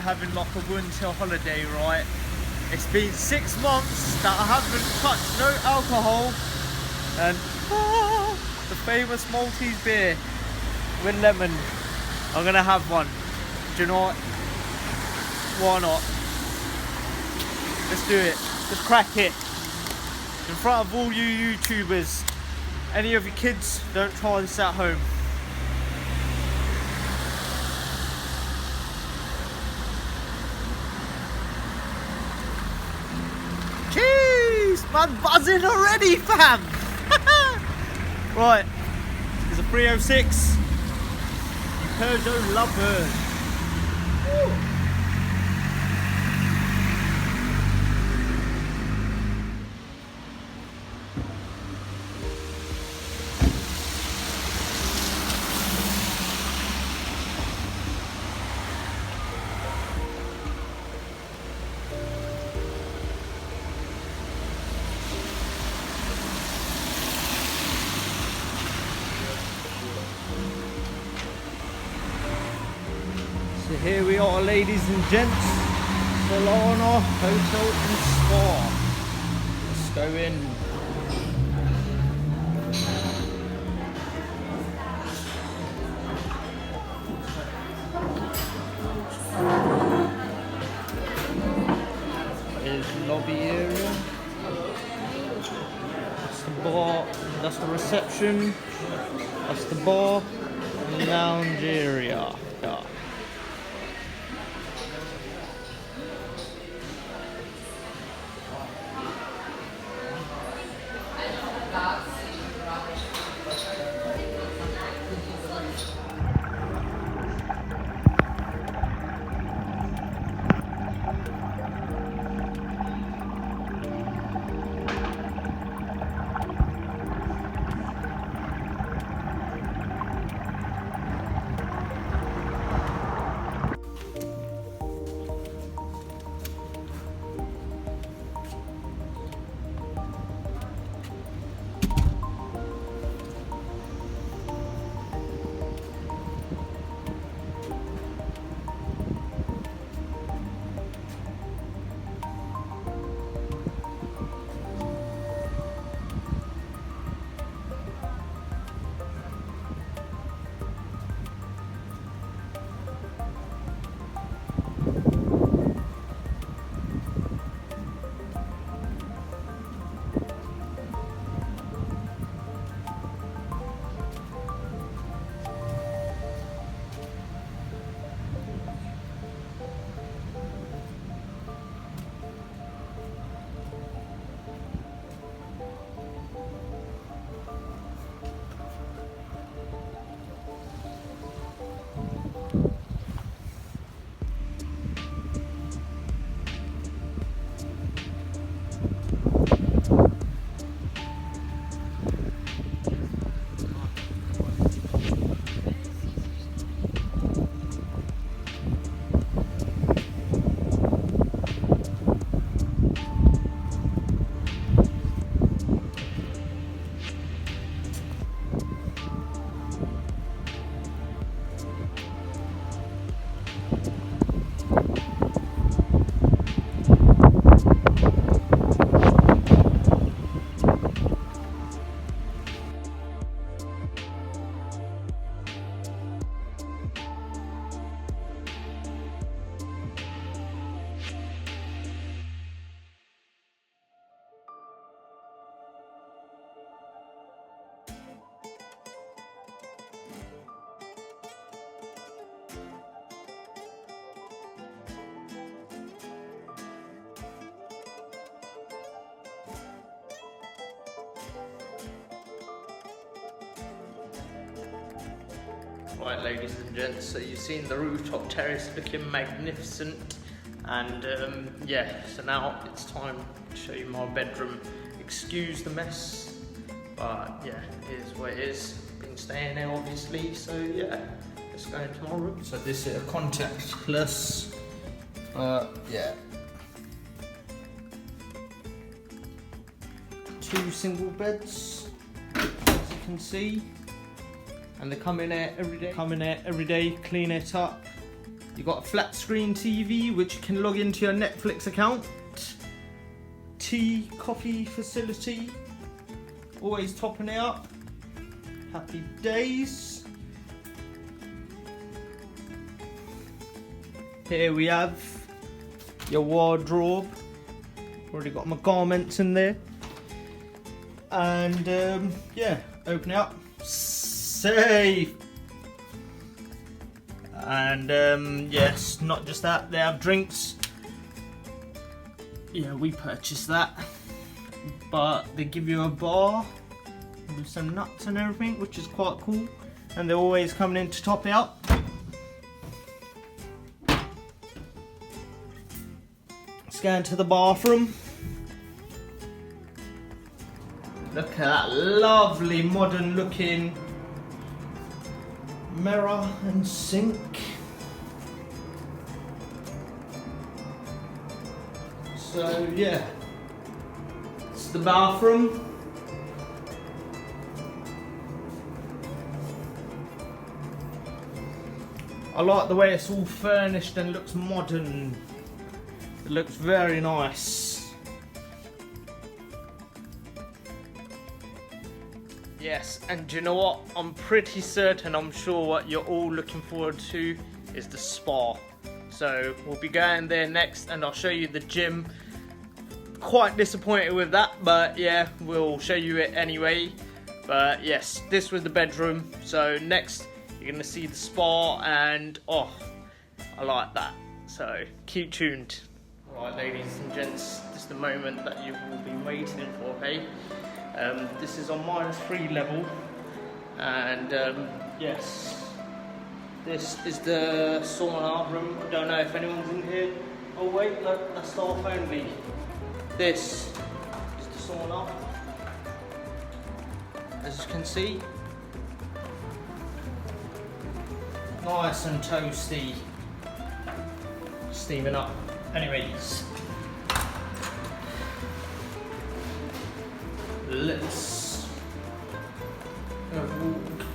having like a winter holiday, right? It's been 6 months that I haven't touched no alcohol, and the famous Maltese beer with lemon. I'm gonna have one. Do you know what? Why not? Let's do it. Let's crack it. In front of all you YouTubers. Any of your kids, don't try this at home. Jeez, man, buzzing already, fam. Right, there's a 306 Peugeot Lovebird. Woo. So here we are, ladies and gents, Solana Hotel and Spa. Let's go in. Here's the lobby area. That's the bar, that's the reception, that's the bar, and lounge area. Yeah. Right, ladies and gents, so you've seen the rooftop terrace looking magnificent, and yeah, so now it's time to show you my bedroom. Excuse the mess, but yeah, it is what it is. Been staying there obviously, so yeah, let's go into my room. So this is a contactless, yeah, 2 single beds, as you can see. And they come in there every day, clean it up, You got a flat screen TV which you can log into your Netflix account. Tea, coffee facility, always topping it up. Happy days. Here we have your wardrobe. Already got my garments in there. And yeah, open it up. Safe. And yes, not just that, they have drinks. Yeah, we purchased that. But they give you a bar with some nuts and everything, which is quite cool. And they're always coming in to top it up. Scan to the bathroom. Look at that lovely modern looking mirror and sink. So yeah, it's the bathroom. I like the way it's all furnished and looks modern. It looks very nice. Yes, and do you know what? I'm pretty certain, I'm sure what you're all looking forward to is the spa. So we'll be going there next and I'll show you the gym. Quite disappointed with that, but yeah, we'll show you it anyway. But yes, this was the bedroom. So next you're gonna see the spa, and oh, I like that. So keep tuned. Right, ladies and gents, this is the moment that you've all been waiting for, hey? This is on -3 level, and yes, this is the sauna room. I don't know if anyone's in here. Oh wait, look, that's staff only. This is the sauna, as you can see. Nice and toasty, steaming up. Anyways, let's have a walk.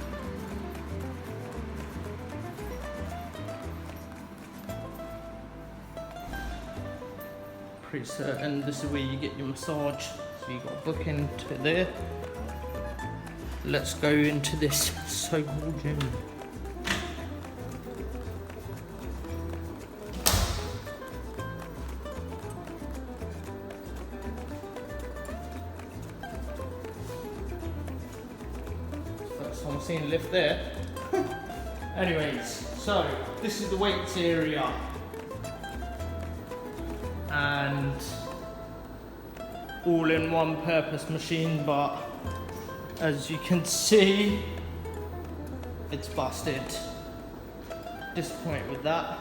Pretty certain this is where you get your massage, so you got to book into there. Let's go into this so-called gym. I'm seeing a lift there. Anyways, so this is the weights area, and all in one purpose machine, but as you can see, it's busted. Disappointed with that.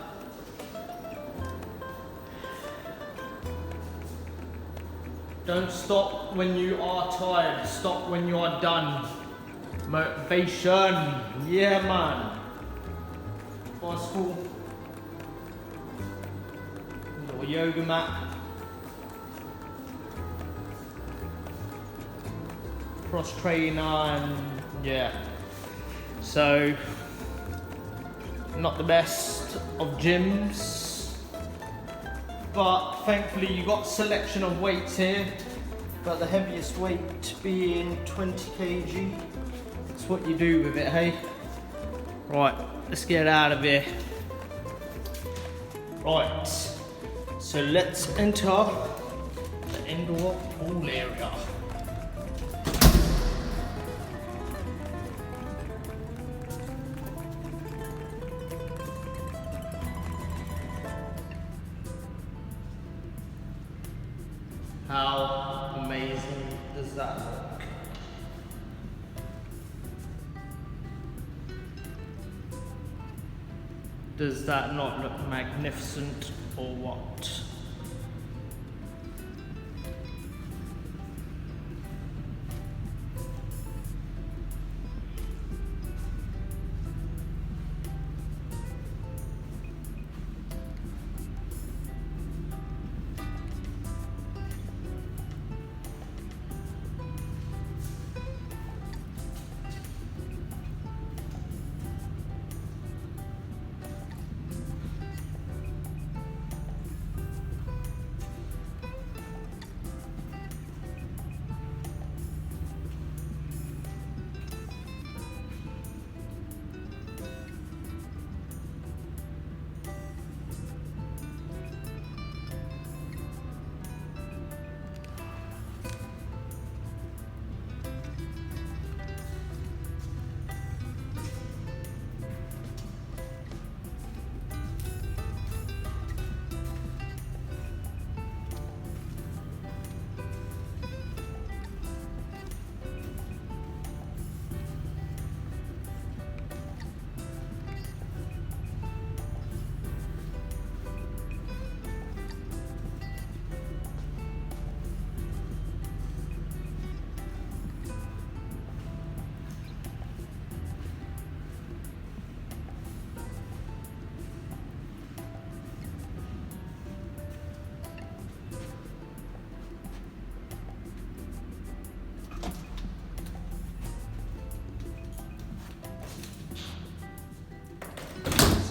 Don't stop when you are tired, stop when you are done. Motivation, yeah man. Bicycle, little yoga mat, cross trainer, and yeah. So, not the best of gyms, but thankfully you got selection of weights here. But the heaviest weight being 20 kg. That's what you do with it, hey? Right, let's get out of here. Right, so let's enter the indoor pool area. How amazing does that look? Does that not look magnificent or what?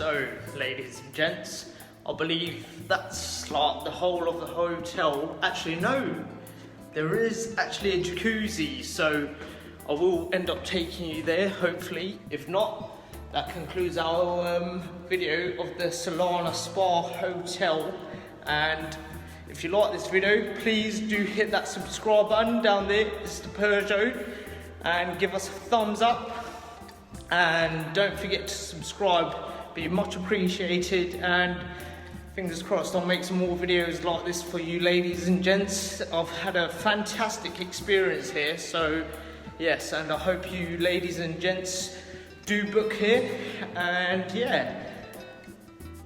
So, ladies and gents, I believe that's like the whole of the hotel. Actually, no, there is actually a jacuzzi, so I will end up taking you there, hopefully. If not, that concludes our video of the Solana Spa Hotel. And if you like this video, please do hit that subscribe button down there. It's the Peugeot, and give us a thumbs up. And don't forget to subscribe, be much appreciated. And fingers crossed, I'll make some more videos like this for you, ladies and gents. I've had a fantastic experience here, so yes, and I hope you ladies and gents do book here, and yeah,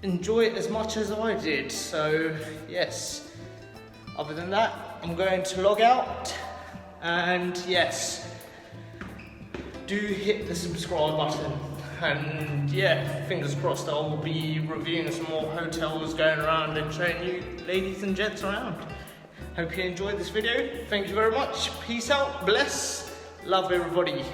enjoy it as much as I did. So yes, other than that, I'm going to log out, and yes, do hit the subscribe button. And yeah, fingers crossed, I will be reviewing some more hotels, going around and showing you ladies and gents around. Hope you enjoyed this video. Thank you very much. Peace out, bless, love everybody.